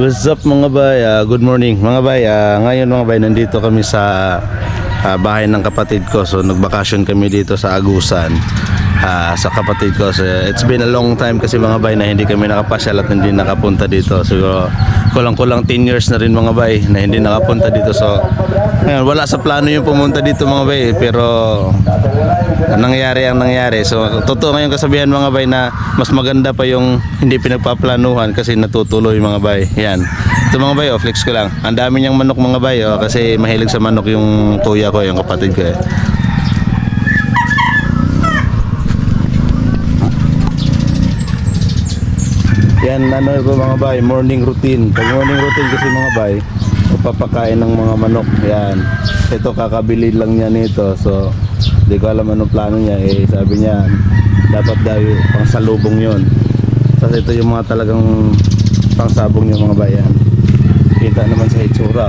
What's up mga bay? Good morning mga bay. Ngayon mga bay, nandito kami sa bahay ng kapatid ko. So nagbakasyon kami dito sa Agusan sa kapatid ko. So, it's been a long time kasi mga bay na hindi kami nakapasyal at hindi nakapunta dito. So kulang-kulang 10 years na rin mga bay na hindi nakapunta dito. So ngayon, wala sa plano yung pumunta dito mga bay, pero nangyari ang nangyari. So totoo ngayon kasabihan mga bay na mas maganda pa yung hindi pinagpaplanuhan kasi natutuloy mga bay. Yan. Ito mga bay, flex ko lang. Ang dami niyang manok mga bay kasi mahilig sa manok yung kuya ko, yung kapatid ko . Yan ano ko mga bay, morning routine. Pag morning routine kasi mga bay, papakain ng mga manok. Yan. Ito kakabili lang niya nito. So hindi ko alam anong plano niya. Sabi niya dapat daw pang salubong yun. Kasi ito yung mga talagang pangsabong niya mga bayan. Kita naman sa itsura.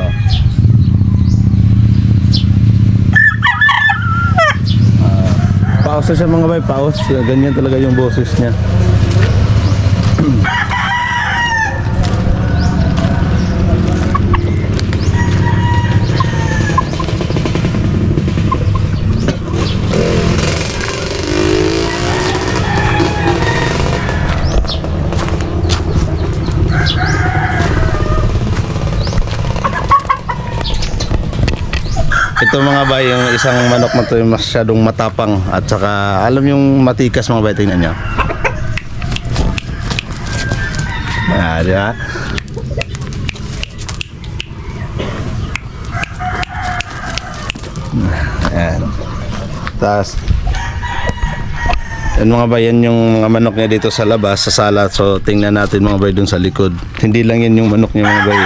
Pause siya mga bay, pause. Ganyan talaga yung boses niya. Ito mga bay, yung isang manok na to yung masyadong matapang at saka alam yung matikas mga bay, tingnan nyo. Di ba? Ayan. Tapos yan mga bay, yan yung mga manok niya dito sa labas, sa sala. So tingnan natin mga bay dun sa likod. Hindi lang yan yung manok niya mga bay .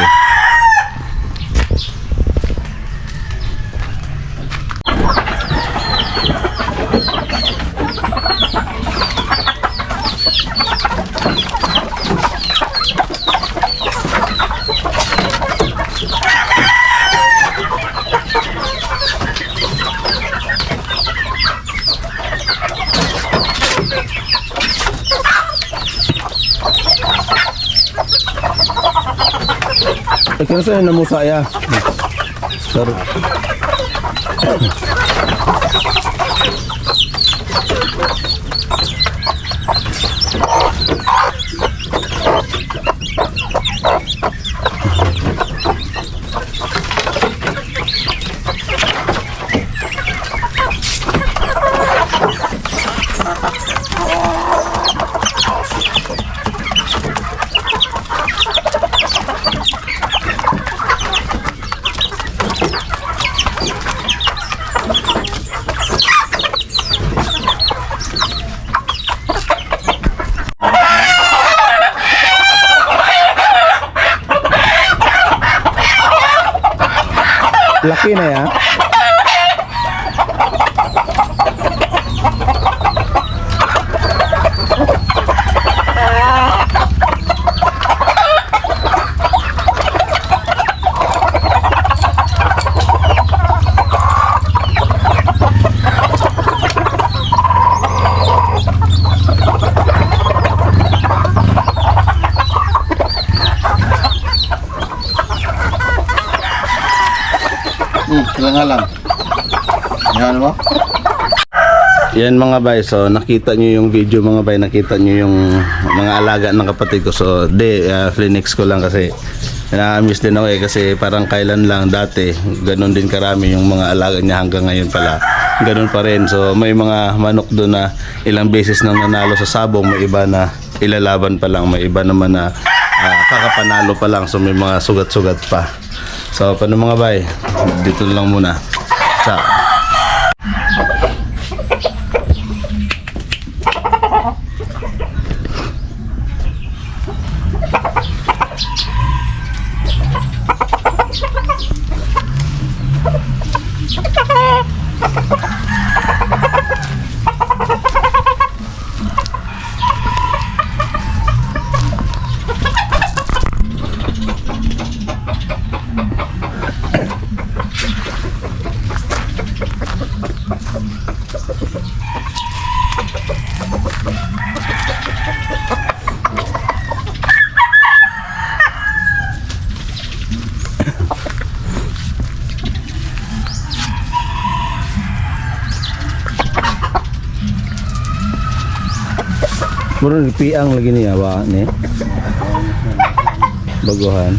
Kaya sa'yo namusaya. Sorry. Laki na yan. Lang. Yan mo? Yan mga bay, so nakita nyo yung video mga bay, nakita nyo yung mga alaga ng kapatid ko. So flinex ko lang kasi na-miss din ako kasi parang kailan lang dati ganun din karami yung mga alaga niya, hanggang ngayon pala ganun pa rin. So may mga manok doon na ilang beses nang nanalo sa sabong, may iba na ilalaban pa lang, may iba naman na kakapanalo pa lang, so may mga sugat-sugat pa. So paano mga bay, dito lang muna. Ciao. Murang piang lagi niya ba ni? Baguhan.